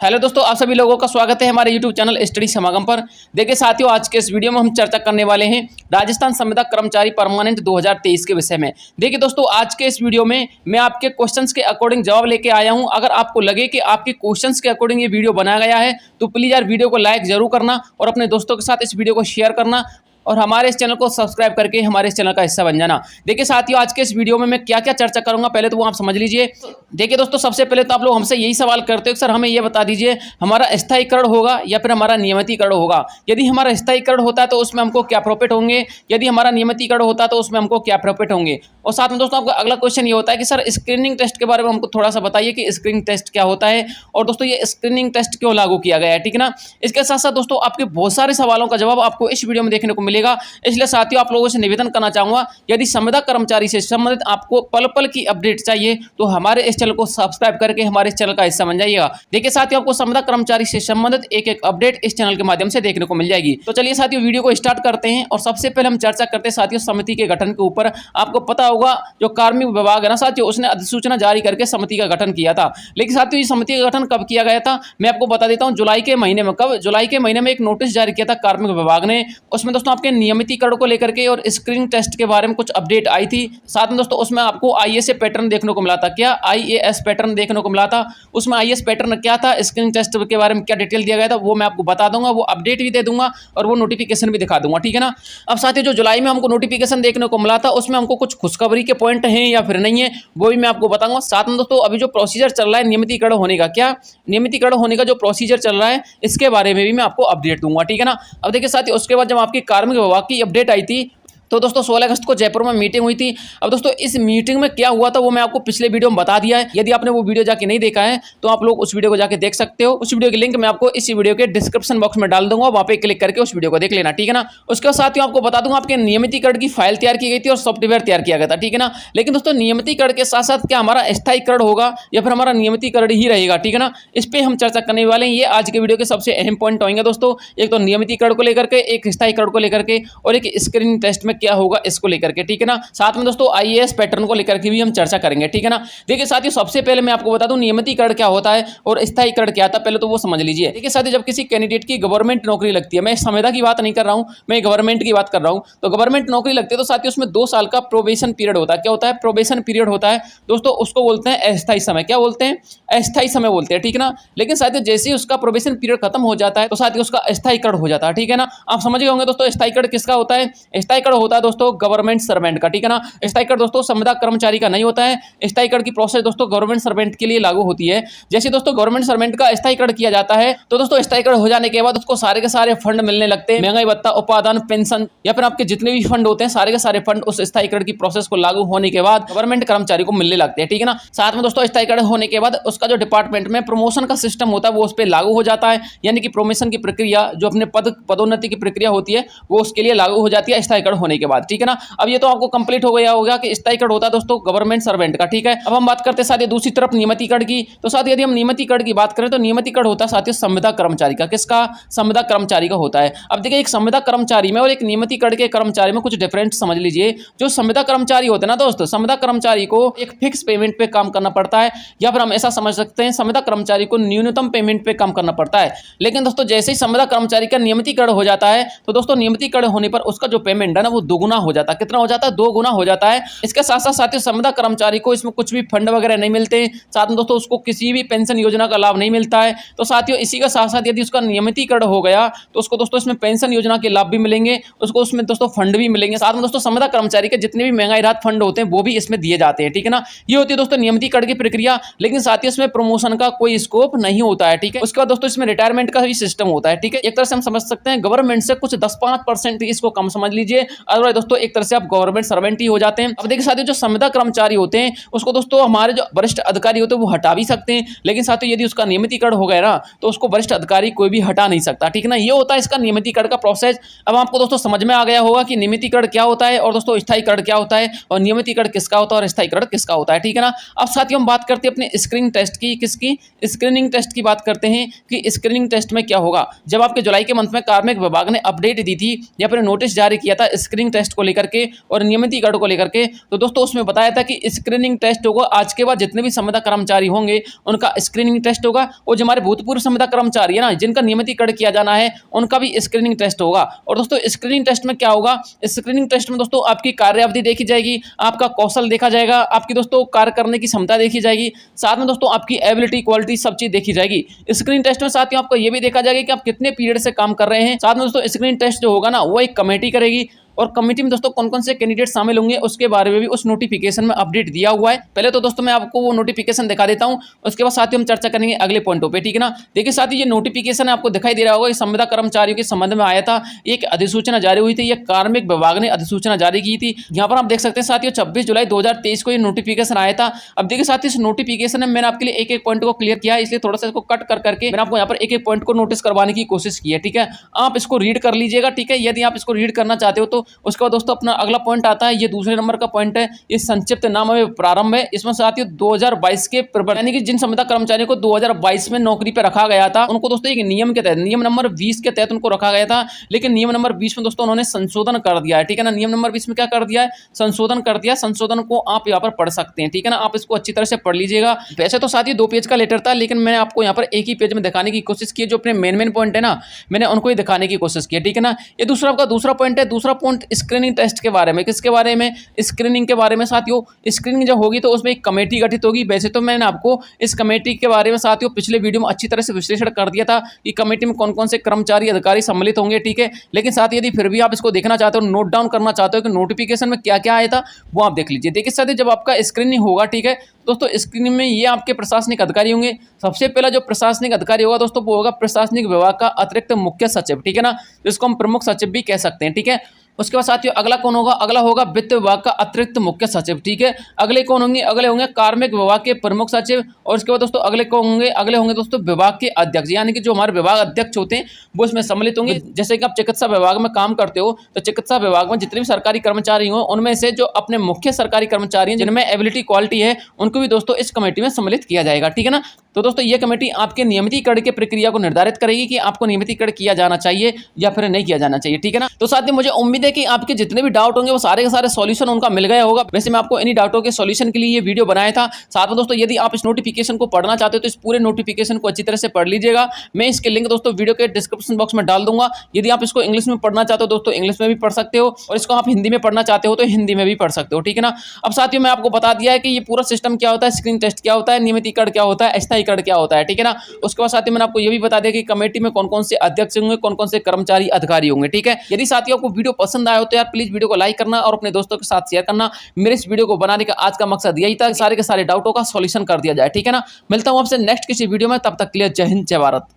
Hello दोस्तों, आप सभी लोगों का स्वागत है हमारे यूट्यूब चैनल स्टडी समागम पर। देखिए साथियों, आज के इस वीडियो में हम चर्चा करने वाले हैं राजस्थान संविदा कर्मचारी परमानेंट 2023 के विषय में। देखिए दोस्तों, आज के इस वीडियो में मैं आपके क्वेश्चंस के अकॉर्डिंग जवाब लेके आया हूं। अगर आपको लगे कि आपके क्वेश्चंस के अकॉर्डिंग ये वीडियो बनाया गया है तो प्लीज़ यार वीडियो को लाइक जरूर करना और अपने दोस्तों के साथ इस वीडियो को शेयर करना और हमारे इस चैनल को सब्सक्राइब करके हमारे इस चैनल का हिस्सा बन जाना। देखिए साथियों, आज के इस वीडियो में मैं क्या क्या चर्चा करूंगा पहले तो वो आप समझ लीजिए। देखिए दोस्तों, सबसे पहले तो आप लोग हमसे यही सवाल करते हो कि सर हमें ये बता दीजिए हमारा स्थायीकरण होगा या फिर हमारा नियमितीकरण होगा। यदि हमारा स्थायीकरण होता है तो उसमें हमको क्या प्रॉफिट होंगे, यदि हमारा नियमितीकरण होता है तो उसमें हमको क्या प्रॉफिट होंगे। और साथ में दोस्तों आपका अगला क्वेश्चन ये होता है कि सर स्क्रीनिंग टेस्ट के बारे में हमको थोड़ा सा बताइए कि स्क्रीनिंग टेस्ट क्या होता है और दोस्तों ये स्क्रीनिंग टेस्ट क्यों लागू किया गया है, ठीक है ना। इसके साथ साथ दोस्तों आपके बहुत सारे सवालों का जवाब आपको इस वीडियो में देखने को मिलेगा। इसलिए साथियों आप लोगों से निवेदन करना चाहूंगा, यदि संविदा कर्मचारी से संबंधित आपको पल पल की अपडेट चाहिए तो हमारे इस चैनल को सब्सक्राइब करके हमारे इस चैनल का हिस्सा बन जाइएगा। देखिए साथियों, आपको संविदा कर्मचारी से संबंधित एक एक अपडेट इस चैनल के माध्यम से देखने को मिल जाएगी। तो चलिए साथियों वीडियो को स्टार्ट करते हैं और सबसे पहले हम चर्चा करते हैं साथियों समिति के गठन के ऊपर। आपको पता होगा जो कार्मिक विभाग है ना साथियों, उसने अधिसूचना जारी करके समिति का गठन किया था। लेकिन साथियों ये समिति का गठन कब किया गया था, मैं आपको बता देता हूं। जुलाई के महीने में। कब? जुलाई के महीने में एक नोटिस जारी किया था कार्मिक विभाग ने। उसमें दोस्तों आपके नियमितीकरण को लेकर के और स्क्रीनिंग टेस्ट के बारे में कुछ अपडेट आई थी। साथ में दोस्तों उसमें आपको आईएएस पैटर्न देखने को मिला था। क्या? आईएएस पैटर्न देखने को मिला था। उसमें आईएएस पैटर्न क्या था, स्क्रीनिंग टेस्ट के बारे में क्या डिटेल दिया गया था, वो मैं आपको बता दूंगा। वो अपडेट भी दे दूंगा और वो नोटिफिकेशन भी दिखा दूंगा, ठीक है ना। अब साथियों जो जुलाई में हमको नोटिफिकेशन देखने को मिला था उसमें हमको कुछ खुशखबरी के पॉइंट हैं या फिर नहीं है, वो भी मैं आपको बताऊंगा। साथ में दोस्तों अभी जो प्रोसीजर चल रहा है नियमितीकरण होने का, क्या नियमितीकरण होने का जो प्रोसीजर चल रहा है इसके बारे में भी मैं आपको अपडेट दूंगा, ठीक है ना। अब देखिए साथियों, उसके बाद जब आपकी कार्मिक विभाग की अपडेट आई थी तो दोस्तों 16 अगस्त को जयपुर में मीटिंग हुई थी। अब दोस्तों इस मीटिंग में क्या हुआ था वो मैं आपको पिछले वीडियो में बता दिया है। यदि आपने वो वीडियो जाके नहीं देखा है तो आप लोग उस वीडियो को जाके देख सकते हो। उस वीडियो की लिंक मैं आपको इस वीडियो के डिस्क्रिप्शन बॉक्स में डाल दूंगा, वहां पे क्लिक करके उस वीडियो को देख लेना, ठीक है ना। उसके साथ ही आपको बता दूंगा आपके नियमितीकरण की फाइल तैयार की गई थी और सॉफ्टवेयर तैयार किया गया था, ठीक है ना। लेकिन दोस्तों नियमितीकरण के साथ साथ क्या हमारा स्थायीकरण होगा या फिर हमारा नियमितीकरण ही रहेगा, ठीक है ना। इस पर हम चर्चा करने वाले हैं। ये आज के वीडियो के सबसे अहम पॉइंट होंगे दोस्तों। एक तो नियमितीकरण को लेकर के, एक स्थायीकरण को लेकर के और एक स्क्रीनिंग टेस्ट में क्या होगा इसको करके, ठीक है ना। साथ में दोस्तों आईएएस पैटर्न को लेकर के भी हम चर्चा करेंगे, ठीक है ना। देखिए साथियों सबसे पहले मैं आपको बता दूं नियमितीकरण क्या होता है और स्थायीकरण क्या था, पहले तो वो समझ लीजिए। देखिए साथियों, जब किसी कैंडिडेट की गवर्नमेंट नौकरी लगती है, मैं संविदा की बात नहीं कर रहा हूं, मैं गवर्नमेंट की बात कर रहा हूं, तो गवर्नमेंट नौकरी लगती है तो साथियों उसमें 2 साल का प्रोबेशन पीरियड होता है। क्या होता है? प्रोबेशन पीरियड होता है दोस्तों, उसको बोलते हैं अस्थायी समय। क्या बोलते हैं? अस्थायी समय बोलते हैं, ठीक है ना। लेकिन साथियों जैसे ही उसका प्रोबेशन पीरियड खत्म हो जाता है तो साथियों उसका स्थायीकरण हो जाता है, ठीक है ना। आप समझ गए होंगे दोस्तों स्थायीकरण किसका होता है। स्थायीकरण होता है दोस्तों गवर्नमेंट सर्वेंट का, ठीक है ना। स्थायीकरण दोस्तों संविदा कर्मचारी का नहीं होता है। स्थायीकरण की प्रोसेस दोस्तों गवर्नमेंट सर्वेंट के लिए लागू होती है। जैसे दोस्तों गवर्नमेंट सर्वेंट का स्थायीकरण किया जाता है तो दोस्तों स्थायीकरण हो जाने के बाद उसको सारे के सारे फंड मिलने लगते हैं, महंगाई भत्ता, उपादान, पेंशन या फिर आपके जितने भी फंड होते हैं सारे के सारे फंड उस स्थायीकरण की प्रोसेस को लागू होने के बाद गवर्नमेंट कर्मचारी को मिलने लगते हैं, ठीक है ना। साथ में दोस्तों स्थायीकरण होने के बाद उसका जो डिपार्टमेंट में प्रमोशन का सिस्टम होता है वो उस पर लागू हो जाता है। यानी कि प्रमोशन की प्रक्रिया जो अपने पदोन्नति की प्रक्रिया होती है वो उसके लिए लागू हो जाती है स्थायीकरण होने के बाद, ठीक है ना। अब ये तो आपको कंप्लीट हो गया होगा कि स्थायीकरण होता है दोस्तों गवर्नमेंट सर्वेंट का, ठीक है। अब हम बात करते हैं साथियों दूसरी तरफ नियमितीकरण की। तो साथियों यदि हम नियमितीकरण की बात करें तो नियमितीकरण होता है साथियों संविदा कर्मचारी का। किसका? संविदा कर्मचारी का होता है। अब देखिए एक संविदा कर्मचारी में और एक नियमितीकरण के कर्मचारी में कुछ डिफरेंस समझ लीजिए। जो संविदा कर्मचारी होते हैं ना दोस्तों, संविदा कर्मचारी को एक फिक्स पेमेंट पे काम करना पड़ता है या फिर हम ऐसा समझ सकते हैं संविदा कर्मचारी को न्यूनतम पेमेंट पे काम करना पड़ता है। लेकिन दोस्तों जैसे ही संविदा कर्मचारी का नियमितीकरण हो जाता है तो दोस्तों नियमितीकरण होने पर उसका जो पेमेंट है ना वो दोगुना हो जाता है। कितना हो जाता है? 2 गुना हो जाता है। इसके साथ साथ साथियों संविदा कर्मचारी को इसमें कुछ भी फंड वगैरह नहीं मिलते। साथ में दोस्तों उसको किसी भी पेंशन योजना का लाभ नहीं मिलता है। तो साथियों इसी का साथ साथ यदि उसका नियमितीकरण हो गया तो उसको दोस्तों इसमें पेंशन योजना के लाभ भी मिलेंगे, उसको उसमें दोस्तों फंड भी मिलेंगे। साथ में दोस्तों संविदा कर्मचारी के जितने भी महंगाई राहत फंड होते हैं वो भी इसमें दिए जाते हैं, ठीक है ना। ये होती है दोस्तों नियमितीकरण की प्रक्रिया। लेकिन साथियों इसमें प्रमोशन का कोई स्कोप नहीं होता है, ठीक है। उसके बाद दोस्तों इसमें रिटायरमेंट का भी सिस्टम होता है, ठीक है। एक तरह से हम समझ सकते हैं गवर्नमेंट से कुछ 10-5% इसको कम समझ लीजिए। अदरवाइज दोस्तों एक तरह से आप गवर्नमेंट सर्वेंट ही हो जाते हैं। अब देखिए साथियों जो संविदा कर्मचारी होते हैं उसको दोस्तों हमारे जो वरिष्ठ अधिकारी होते हैं वो हटा भी सकते हैं। लेकिन साथियों यदि उसका नियमितीकरण हो गया ना तो उसको वरिष्ठ अधिकारी कोई भी हटा नहीं सकता, ठीक है ना। ये होता है इसका नियमितीकरण का प्रोसेस। अब आपको दोस्तों समझ में आ गया होगा कि नियमितीकरण क्या होता है और दोस्तों स्थायीकरण क्या होता है और नियमितीकरण किसका होता है और स्थायीकरण किसका होता है, ठीक है ना। अब साथियों हम बात करते हैं अपने स्क्रीनिंग टेस्ट की। किसकी? स्क्रीनिंग टेस्ट की बात करते हैं कि स्क्रीनिंग टेस्ट में क्या होगा। जब आपके जुलाई के मंथ में कार्मिक विभाग ने अपडेट दी थी या फिर नोटिस जारी किया था स्क्रीनिंग स्क्रीनिंग टेस्ट को लेकर के और नियमितीकरण को लेकर के। तो दोस्तों उसमें बताया था कि स्क्रीनिंग टेस्ट होगा आज के बाद जितने भी संविदा कर्मचारी होंगे उनका स्क्रीनिंग टेस्ट होगा, और जो हमारे भूतपूर्व संविदा कर्मचारी है ना जिनका नियमितीकरण किया जाना है उनका भी स्क्रीनिंग टेस्ट होगा। और दोस्तों स्क्रीनिंग टेस्ट में क्या होगा, स्क्रीनिंग टेस्ट में दोस्तों आपकी कार्य अवधि देखी जाएगी, आपका कौशल देखा जाएगा, आपकी दोस्तों कार्य करने की क्षमता देखी जाएगी, साथ में दोस्तों आपकी एबिलिटी क्वालिटी सब चीज देखी जाएगी। स्क्रीनिंग टेस्ट में साथियों आपको यह भी देखा जाएगा कि आप कितने पीरियड से काम कर रहे हैं। साथ में दोस्तों स्क्रीनिंग टेस्ट जो होगा ना वो एक कमेटी करेगी, और कमेटी में दोस्तों कौन कौन से कैंडिडेट शामिल होंगे उसके बारे में भी उस नोटिफिकेशन में अपडेट दिया हुआ है। पहले तो दोस्तों मैं आपको वो नोटिफिकेशन दिखा देता हूं, उसके बाद साथियों हम चर्चा करेंगे अगले पॉइंटों पे, ठीक है ना। देखिए साथियों ये नोटिफिकेशन आपको दिखाई दे रहा होगा, संविदा कर्मचारियों के संबंध में आया था, एक अधिसूचना जारी हुई थी, ये कार्मिक विभाग ने अधिसूचना जारी की थी। यहाँ पर आप देख सकते हैं साथियों 26 जुलाई 2023 को ये नोटिफिकेशन आया था। अब देखिए साथियों इस नोटिफिकेशन में मैंने आपके लिए एक एक पॉइंट को क्लियर किया है, इसलिए थोड़ा सा इसको कट कर करके मैंने आपको यहाँ पर एक एक पॉइंट को नोटिस करवाने की कोशिश की है, ठीक है। आप इसको रीड कर लीजिएगा, ठीक है। यदि आप इसको रीड करना चाहते हो तो उसके बाद दोस्तों अपना अगला पॉइंट आता है, ये दूसरे नंबर का पॉइंट है, ये संक्षिप्त नाम है प्रारंभ है। इसमें साथियों 2022 के यानी कि जिन संविदा कर्मचारियों को 2022 में नौकरी पर रखा गया था उनको दोस्तों एक नियम के तहत, नियम नंबर 20 के तहत उनको रखा गया था, लेकिन नियम नंबर 20 में दोस्तों उन्होंने संशोधन कर दिया है, ठीक है ना। नियम नंबर 20 में क्या कर दिया है, संशोधन कर दिया। संशोधन को आप यहाँ पर पढ़ सकते हैं, ठीक है ना। आप इसको अच्छी तरह से पढ़ लीजिएगा। वैसे तो साथियों 2 पेज का लेटर था, लेकिन मैंने आपको यहाँ पर एक ही पेज में दिखाने की कोशिश की है, जो अपने मेन पॉइंट है ना मैंने उनको ही दिखाने की कोशिश की है, ठीक है ना। ये दूसरा आपका दूसरा पॉइंट है। दूसरा पॉइंट स्क्रीनिंग टेस्ट के बारे में, किसके बारे में, स्क्रीनिंग के बारे में साथियों। स्क्रीनिंग जब होगी तो उसमें एक कमेटी गठित होगी। वैसे तो मैंने आपको इस कमेटी के बारे में साथियों पिछले वीडियो में अच्छी तरह से विश्लेषण कर दिया था कि कमेटी में कौन कौन से कर्मचारी अधिकारी सम्मिलित होंगे, ठीक है। लेकिन साथ यदि फिर भी आप इसको देखना चाहते हो, नोट डाउन करना चाहते हो कि नोटिफिकेशन में क्या क्या आया था, वो आप देख लीजिए। देखिए साथियों जब आपका स्क्रीनिंग होगा, ठीक है दोस्तों, स्क्रीनिंग में ये आपके प्रशासनिक अधिकारी होंगे। सबसे पहला जो प्रशासनिक अधिकारी होगा दोस्तों वो होगा प्रशासनिक विभाग का अतिरिक्त मुख्य सचिव, ठीक है ना, जिसको हम प्रमुख सचिव भी कह सकते हैं, ठीक है। उसके बाद साथियों अगला कौन होगा, अगला होगा वित्त विभाग का अतिरिक्त मुख्य सचिव, ठीक है। अगले कौन होंगे, अगले होंगे कार्मिक विभाग के प्रमुख सचिव, और उसके बाद दोस्तों अगले कौन होंगे, अगले होंगे दोस्तों विभाग के अध्यक्ष, यानी कि जो हमारे विभाग अध्यक्ष होते हैं वो इसमें सम्मिलित होंगे। जैसे कि आप चिकित्सा विभाग में काम करते हो तो चिकित्सा विभाग में जितने भी सरकारी कर्मचारी हो उनमें से जो अपने मुख्य सरकारी कर्मचारी हैं जिनमें एबिलिटी क्वालिटी है उनको भी दोस्तों इस कमेटी में सम्मिलित किया जाएगा, ठीक है ना। तो दोस्तों ये कमेटी आपके नियमितीकरण की प्रक्रिया को निर्धारित करेगी कि आपको नियमितीकरण किया जाना चाहिए या फिर नहीं किया जाना चाहिए, ठीक है ना। तो साथ ही मुझे उम्मीद है कि आपके जितने भी डाउट होंगे वो सारे के सारे सॉल्यूशन उनका मिल गया होगा। वैसे मैं आपको इन्हीं डाउटों के सॉल्यूशन के लिए ये वीडियो बनाया था। साथ में दोस्तों यदि आप इस नोटिफिकेशन को पढ़ना चाहते हो तो इस पूरे नोटिफिकेशन को अच्छी तरह से पढ़ लीजिएगा। मैं इसके लिंक दोस्तों वीडियो के डिस्क्रिप्शन बॉक्स में डाल दूंगा। यदि आप इसको इंग्लिश में पढ़ना चाहते हो दोस्तों इंग्लिश में भी पढ़ सकते हो, और इसको आप हिंदी में पढ़ना चाहते हो तो हिंदी में भी पढ़ सकते हो, ठीक है ना। अब साथियों मैं आपको बता दिया है कि ये पूरा सिस्टम क्या होता है, स्क्रीन टेस्ट क्या होता है, नियमितीकरण क्या होता है, अस्थायीकरण क्या होता है, ठीक है ना। उसके बाद साथियों मैंने आपको ये भी बता दिया कि कमेटी में कौन कौन से अध्यक्ष होंगे, कौन कौन से कर्मचारी अधिकारी होंगे, ठीक है। यदि साथियों आपको वीडियो पसंद आया हो तो यार प्लीज वीडियो को लाइक करना और अपने दोस्तों के साथ शेयर करना। मेरे इस वीडियो को बनाने का आज का मकसद यही था कि सारे के सारे डाउटों का सॉल्यूशन कर दिया जाए, ठीक है ना। मिलता हूं आपसे नेक्स्ट किसी वीडियो में, तब तक के लिए जय हिंद जय भारत।